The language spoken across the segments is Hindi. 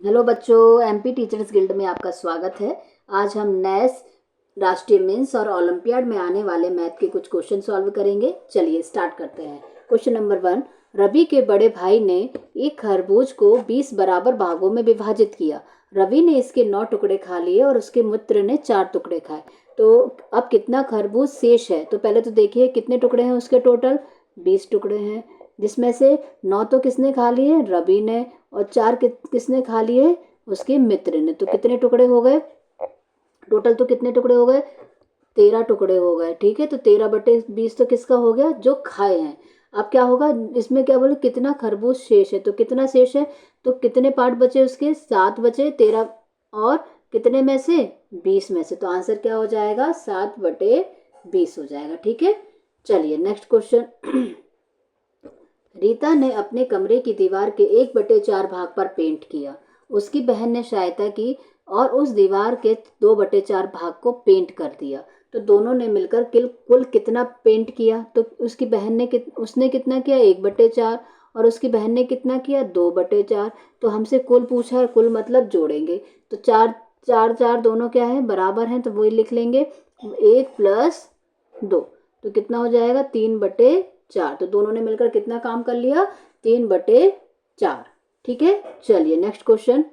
हेलो बच्चों, एमपी टीचर्स गिल्ड में आपका स्वागत है। आज हम नेस राष्ट्रीय मेंस और ओलंपियाड में आने वाले मैथ के कुछ क्वेश्चन सॉल्व करेंगे। चलिए स्टार्ट करते हैं। क्वेश्चन नंबर 1, रवि के बड़े भाई ने एक खरबूज को 20 बराबर भागों में विभाजित किया। रवि ने इसके 9 टुकड़े खा लिए और उसके मित्र ने 4 टुकड़े खाए। तो अब कितना खरबूज शेष है? तो पहले तो देखिए कितने टुकड़े हैं उसके, टोटल 20 टुकड़े हैं, जिसमें से 9 तो किसने खा लिए? रवि ने। और 4 किसने खा लिए? उसके मित्र ने। तो कितने टुकड़े हो गए टोटल? तो कितने टुकड़े हो गए? 13 टुकड़े हो गए। ठीक है, तो 13/20 तो किसका हो गया? जो खाए हैं। अब क्या होगा इसमें, क्या बोले, कितना खरबूज शेष है? तो कितना शेष है? तो कितने पार्ट बचे उसके? 7 बचे। 13 और कितने में से? 20 में से। तो आंसर क्या हो जाएगा? 7/20 हो जाएगा। ठीक है, चलिए नेक्स्ट क्वेश्चन। रीता ने अपने कमरे की दीवार के 1/4 भाग पर पेंट किया। उसकी बहन ने सहायता की और उस दीवार के 2/4 भाग को पेंट कर दिया। तो दोनों ने मिलकर कुल कितना पेंट किया? तो उसकी बहन ने उसने कितना किया? 1/4। और उसकी बहन ने कितना किया? 2/4। तो हमसे कुल पूछा है, कुल मतलब जोड़ेंगे। तो चार चार चार दोनों क्या है? बराबर हैं, तो वही लिख लेंगे। 1+2 तो कितना हो जाएगा? 3/4। तो दोनों ने मिलकर कितना काम कर लिया? 3/4। ठीक है, चलिए नेक्स्ट क्वेश्चन।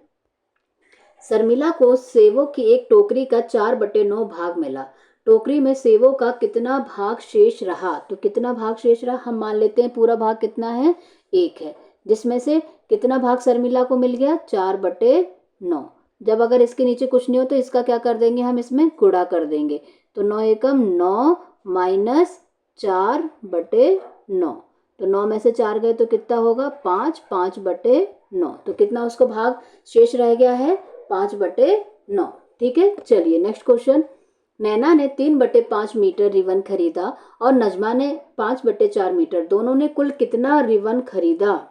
शर्मिला को सेवों की एक टोकरी का 4/9 भाग मिला। टोकरी में सेवों का कितना भाग शेष रहा? तो कितना भाग शेष रहा? हम मान लेते हैं पूरा भाग कितना है? 1 है, जिसमें से कितना भाग शर्मिला को मिल गया? 4/9। जब अगर इसके नीचे कुछ नहीं हो तो इसका क्या कर देंगे? हम इसमें गुणा कर देंगे। तो 9 एकम 9 माइनस 4/9। तो 9 में से 4 गए तो कितना होगा? 5। 5/9। तो कितना उसको भाग शेष रह गया है? 5/9। ठीक है, चलिए नेक्स्ट क्वेश्चन। नैना ने 3/5 मीटर रिबन खरीदा और नजमा ने 5/4 मीटर। दोनों ने कुल कितना रिबन खरीदा?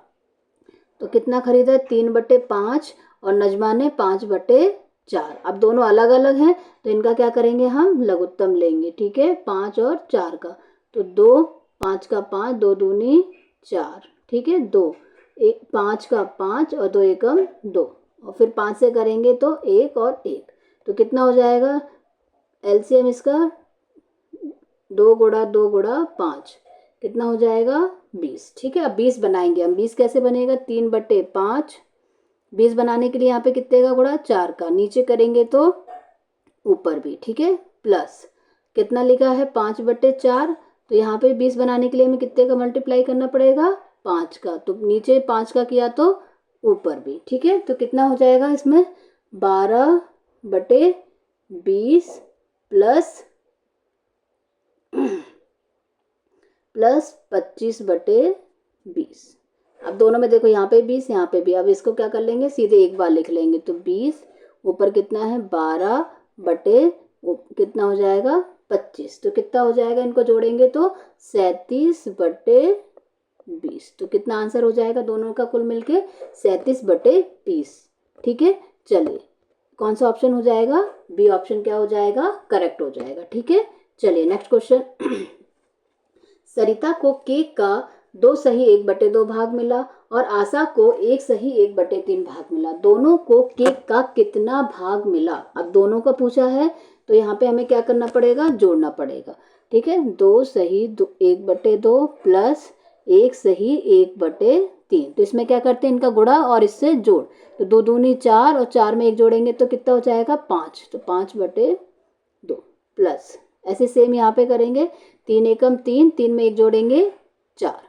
तो कितना खरीदा? 3/5 और नजमा ने 5/4। अब दोनों अलग अलग हैं तो इनका क्या करेंगे? हम लघुत्तम लेंगे। ठीक है, 5 और 4 का। तो 2, 5 का 5, 2 दूनी 4। ठीक है, 2, 5 का 5 और 2 एकम 2। और फिर 5 से करेंगे तो 1 और 1। तो कितना हो जाएगा एलसीएम इसका? 2 × 2 × 5 कितना हो जाएगा? 20। ठीक है, अब 20 बनाएंगे हम। 20 कैसे बनेगा? 3/5। 20 बनाने के लिए यहाँ पे कितने का गुणा? 4 का। नीचे करेंगे तो ऊपर भी। ठीक है, प्लस कितना लिखा है? 5/4। तो यहाँ पे 20 बनाने के लिए हमें कितने का मल्टीप्लाई करना पड़ेगा? 5 का। तो नीचे 5 का किया तो ऊपर भी। ठीक है, तो कितना हो जाएगा इसमें? 12/20 प्लस 25/20। अब दोनों में देखो, यहाँ पे 20, यहाँ पे भी। अब इसको क्या कर लेंगे? सीधे एक बार लिख लेंगे। तो 20 ऊपर कितना है? 12 बटे कितना हो जाएगा? 25। तो कितना हो जाएगा? इनको जोड़ेंगे तो 37/20। तो कितना आंसर हो जाएगा दोनों का कुल मिलके? 37/30। ठीक है, चलिए कौन सा ऑप्शन हो जाएगा? बी ऑप्शन क्या हो जाएगा? करेक्ट हो जाएगा। ठीक है, चलिए नेक्स्ट क्वेश्चन। सरिता को केक का 2 सही 1/2 भाग मिला और आशा को 1 सही 1/3 भाग मिला। दोनों को केक का कितना भाग मिला? अब दोनों का पूछा है तो यहाँ पे हमें क्या करना पड़ेगा? जोड़ना पड़ेगा। ठीक है, 2 सही 1/2 प्लस 1 सही 1/3। तो इसमें क्या करते हैं? इनका गुणा और इससे जोड़। तो 2 दूनी 4 और 4 में 1 जोड़ेंगे तो कितना हो जाएगा? 5। तो 5/2 प्लस ऐसे सेम यहाँ पे करेंगे। 3 एकम 3, 3 में 1 जोड़ेंगे 4।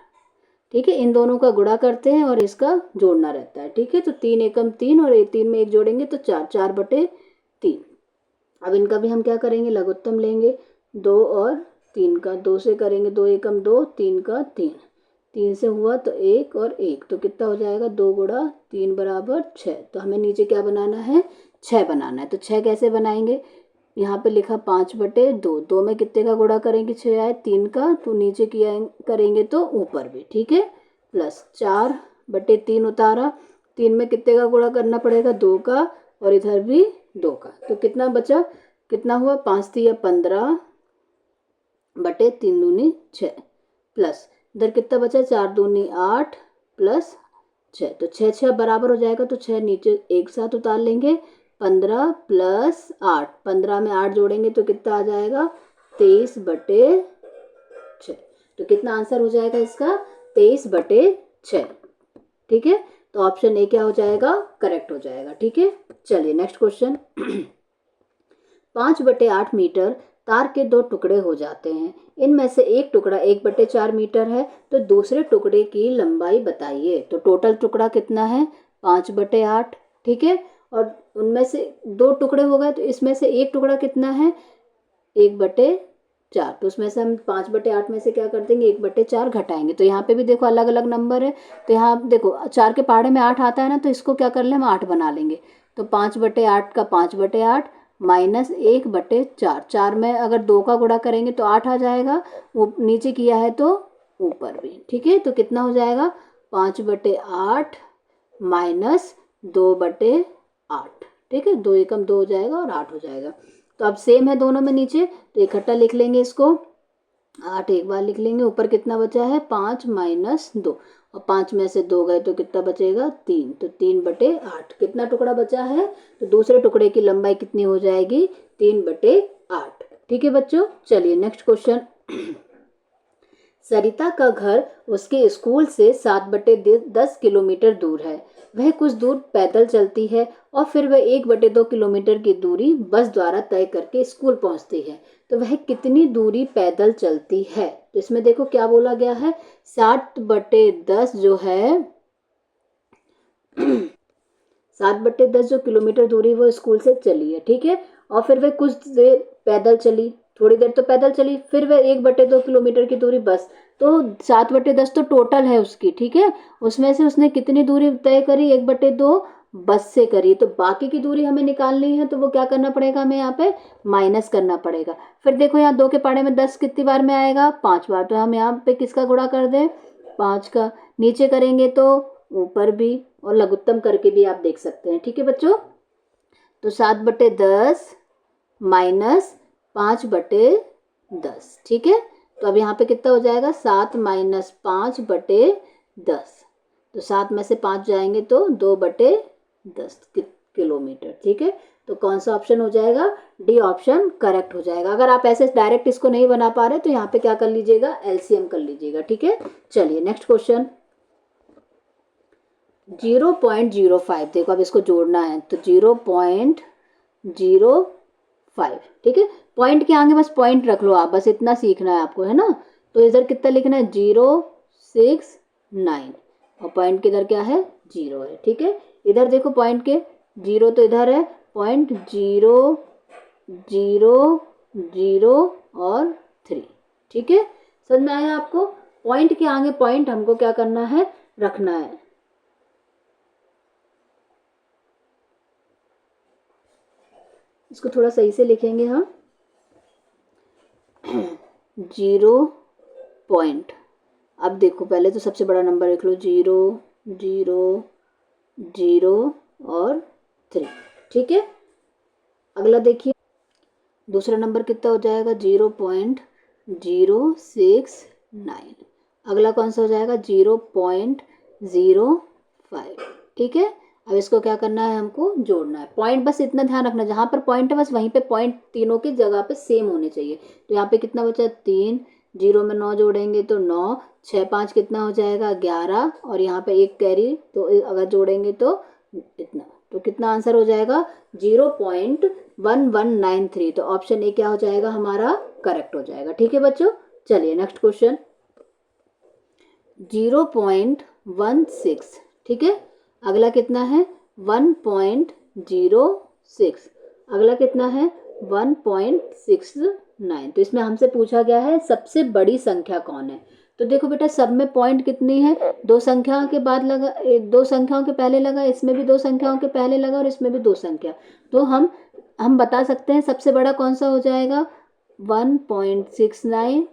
ठीक है, इन दोनों का गुणा करते हैं और इसका जोड़ना रहता है। ठीक है, तो 3 एकम 3 और 3 में 1 जोड़ेंगे तो 4। 4/3। अब इनका भी हम क्या करेंगे? लघुत्तम लेंगे। 2 और 3 का। 2 से करेंगे 2 एकम 2, 3 का 3। 3 से हुआ तो 1 और 1। तो कितना हो जाएगा? 2 × 3 = 6। तो हमें नीचे क्या बनाना है? 6 बनाना है। तो 6 कैसे बनाएंगे? यहाँ पे लिखा 5/2। 2 में कितने का गुणा करेंगे? 6 आए 3 का। तो नीचे किया करेंगे तो ऊपर भी। ठीक है, प्लस 4/3 उतारा। 3 में कितने का गुणा करना पड़ेगा? 2 का। और इधर भी 2 का। तो कितना बचा? कितना हुआ? 5 3 15/3 दूनी 6 प्लस इधर कितना बचा? 4 दूनी 8 प्लस 6, तो 6 6 बराबर हो जाएगा, तो 6 नीचे एक साथ उतार लेंगे। 15 प्लस 8, 15 में 8 जोड़ेंगे तो कितना आ जाएगा 23/6। तो कितना आंसर हो जाएगा इसका 23/6। ठीक है, तो ऑप्शन ए क्या हो जाएगा करेक्ट हो जाएगा। ठीक है, चलिए नेक्स्ट क्वेश्चन। 5/8 मीटर तार के 2 टुकड़े हो जाते हैं। इनमें से एक टुकड़ा 1/4 मीटर है, तो दूसरे टुकड़े की लंबाई बताइए। तो टोटल टुकड़ा कितना है 5/8। ठीक है, और उनमें से 2 टुकड़े हो गए, तो इसमें से एक टुकड़ा कितना है 1/4। तो उसमें से हम 5/8 में से क्या कर देंगे 1/4 घटाएंगे। तो यहाँ पे भी देखो अलग अलग नंबर है, तो यहाँ देखो 4 के पहाड़े में 8 आता है ना, तो इसको क्या कर ले हम 8 बना लेंगे। तो 5/8 का 5/8 माइनस 1/4, 4 में अगर 2 का गुणा करेंगे तो 8 आ जाएगा, वो नीचे किया है तो ऊपर भी। ठीक है, तो कितना हो जाएगा 5/8 माइनस 2/8। ठीक है, 2 एकम 2 हो जाएगा और 8 हो जाएगा। तो अब सेम है दोनों में नीचे, तो इकट्ठा लिख लेंगे इसको। 8 एक बार लिख लेंगे, ऊपर कितना बचा है 5 माइनस 2, और 5 में से 2 गए तो कितना बचेगा 3, तो 3/8। कितना टुकड़ा बचा है, तो दूसरे टुकड़े की लंबाई कितनी हो जाएगी 3/8। ठीक है बच्चों, चलिए नेक्स्ट क्वेश्चन। सरिता का घर उसके स्कूल से 7/10 किलोमीटर दूर है। वह कुछ दूर पैदल चलती है और फिर वह 1/2 किलोमीटर की दूरी बस द्वारा तय करके स्कूल पहुंचती है। तो वह कितनी दूरी पैदल चलती है। तो इसमें देखो क्या बोला गया है 7/10 जो है 7/10 जो किलोमीटर दूरी वो स्कूल से चली है। ठीक है, और फिर वह कुछ देर पैदल चली, थोड़ी देर तो पैदल चली, फिर वह 1/2 किलोमीटर की दूरी बस, तो 7/10 तो टोटल है उसकी। ठीक है, उसमें से उसने कितनी दूरी तय करी 1/2 बस से करी, तो बाकी की दूरी हमें निकालनी है, तो वो क्या करना पड़ेगा हमें यहाँ पे माइनस करना पड़ेगा। फिर देखो यहाँ 2 के पहाड़े में 10 कितनी बार में आएगा 5 बार, तो हम यहाँ पे किसका गुणा कर दें 5 का, नीचे करेंगे तो ऊपर भी, और लघुत्तम करके भी आप देख सकते हैं। ठीक है बच्चों, तो 7/10 माइनस 5/10। ठीक है, तो अब यहाँ पे कितना हो जाएगा 7 माइनस 5/10, तो 7 में से 5 जाएंगे तो 2/10 किलोमीटर। ठीक है, तो कौन सा ऑप्शन हो जाएगा डी ऑप्शन करेक्ट हो जाएगा। अगर आप ऐसे डायरेक्ट इसको नहीं बना पा रहे तो यहाँ पे क्या कर लीजिएगा एलसीएम कर लीजिएगा। ठीक है, चलिए नेक्स्ट क्वेश्चन। 0.05, देखो अब इसको जोड़ना है, तो 0.05। ठीक है, पॉइंट के आगे बस पॉइंट रख लो आप, बस इतना सीखना है आपको, है ना। तो इधर कितना लिखना है 069, और पॉइंट के इधर क्या है 0 है। ठीक है, इधर देखो पॉइंट के 0 तो इधर है 0.000 और 3। ठीक है, समझ में आया आपको। पॉइंट के आगे पॉइंट हमको क्या करना है रखना है। इसको थोड़ा सही से लिखेंगे हम 0 पॉइंट। अब देखो पहले तो सबसे बड़ा नंबर लिख लो 0 0 0 और 3। ठीक है, अगला देखिए दूसरा नंबर कितना हो जाएगा 0.069। अगला कौन सा हो जाएगा 0.05। ठीक है, अब इसको क्या करना है हमको जोड़ना है। पॉइंट बस इतना ध्यान रखना जहाँ पर पॉइंट है बस वहीं पे पॉइंट तीनों की जगह पे सेम होने चाहिए। तो यहाँ पे कितना बचा 3, 0 में 9 जोड़ेंगे तो 9, 6 5 कितना हो जाएगा 11, और यहाँ पे एक कैरी, तो अगर जोड़ेंगे तो इतना, तो कितना आंसर हो जाएगा 0.1193। तो ऑप्शन ए क्या हो जाएगा हमारा करेक्ट हो जाएगा। ठीक है बच्चों, चलिए नेक्स्ट क्वेश्चन 0.16। ठीक है, अगला कितना है 1.06, अगला कितना है 1.69। तो इसमें हमसे पूछा गया है सबसे बड़ी संख्या कौन है। तो देखो बेटा सब में पॉइंट कितनी है 2 संख्याओं के बाद लगा, 2 संख्याओं के पहले लगा, इसमें भी 2 संख्याओं के पहले लगा और इसमें भी 2 संख्या। तो हम बता सकते हैं सबसे बड़ा कौन सा हो जाएगा 1.69,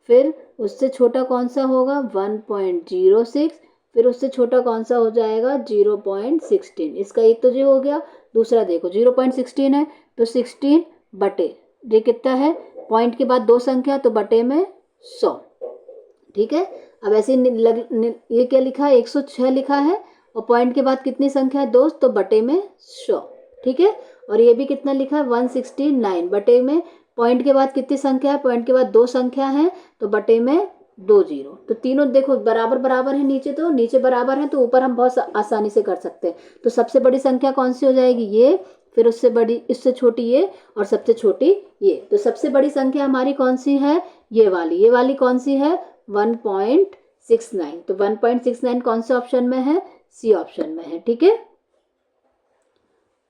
फिर उससे छोटा कौन सा होगा 1.06, फिर उससे छोटा कौन सा हो जाएगा 0.16। इसका एक तो जो हो गया, दूसरा देखो 0.16 है तो 16 बटे, ये कितना है पॉइंट के बाद 2 संख्या तो बटे में 100। ठीक है, अब ऐसे ये क्या लिखा है 106 लिखा है, और पॉइंट के बाद कितनी संख्या है दोस्त, तो बटे में 100, ठीक है। और ये भी कितना लिखा है 169, बटे में पॉइंट के बाद कितनी संख्या है, पॉइंट के बाद 2 संख्या है तो बटे में 2 जीरो। तो तीनों देखो बराबर बराबर है, नीचे तो नीचे बराबर है तो ऊपर हम बहुत आसानी से कर सकते हैं। तो सबसे बड़ी संख्या कौन सी हो जाएगी, ये, फिर उससे बड़ी, इससे छोटी ये, और सबसे छोटी ये। तो सबसे बड़ी संख्या हमारी कौन सी है, ये वाली कौन सी है 1.69। तो 1.69 कौन से ऑप्शन में है, सी ऑप्शन में है, ठीक है।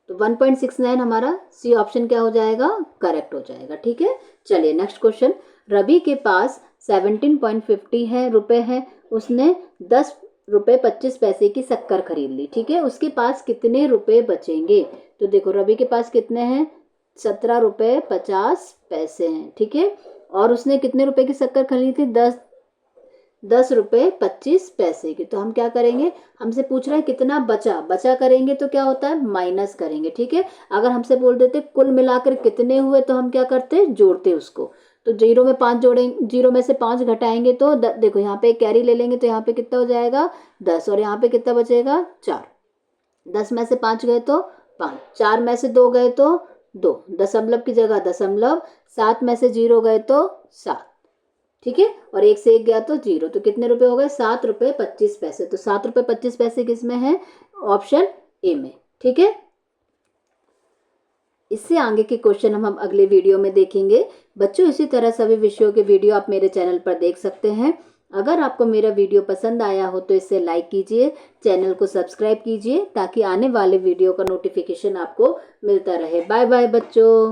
तो 1.69 हमारा सी ऑप्शन क्या हो जाएगा, करेक्ट हो जाएगा, ठीक है। चलिए नेक्स्ट क्वेश्चन। रवि के पास 17.50 है रुपए है, उसने 10 रुपए 25 पैसे की शक्कर खरीद ली, ठीक है। उसके पास कितने रुपए बचेंगे, तो देखो रवि के पास कितने हैं 17 रुपए 50 पैसे हैं, ठीक है। और उसने कितने रुपए की शक्कर खरीदी थी, 10 रुपए 25 पैसे की। तो हम क्या करेंगे, हमसे पूछ रहा है कितना बचा करेंगे तो क्या होता है माइनस करेंगे, ठीक है। अगर हमसे बोल देते कुल मिलाकर कितने हुए तो हम क्या करते, जोड़ते उसको। तो जीरो में 5 जोड़ेंगे, जीरो में से 5 घटाएंगे तो देखो यहाँ पे कैरी ले लेंगे तो यहाँ पे कितना हो जाएगा 10, और यहाँ पे कितना बचेगा 4। 10 में से 5 गए तो 5, 4 में से 2 गए तो 2, दशमलव की जगह दशमलव, 7 में से 0 गए तो 7, ठीक है। और 1 से 1 गया तो 0, तो कितने रुपए हो गए 7 रुपए 25 पैसे। तो 7 रुपए 25 पैसे किस में है, ऑप्शन ए में, ठीक है। इससे आगे के क्वेश्चन हम अगले वीडियो में देखेंगे। बच्चों इसी तरह सभी विषयों के वीडियो आप मेरे चैनल पर देख सकते हैं। अगर आपको मेरा वीडियो पसंद आया हो तो इसे लाइक कीजिए, चैनल को सब्सक्राइब कीजिए ताकि आने वाले वीडियो का नोटिफिकेशन आपको मिलता रहे। बाय बाय बच्चों।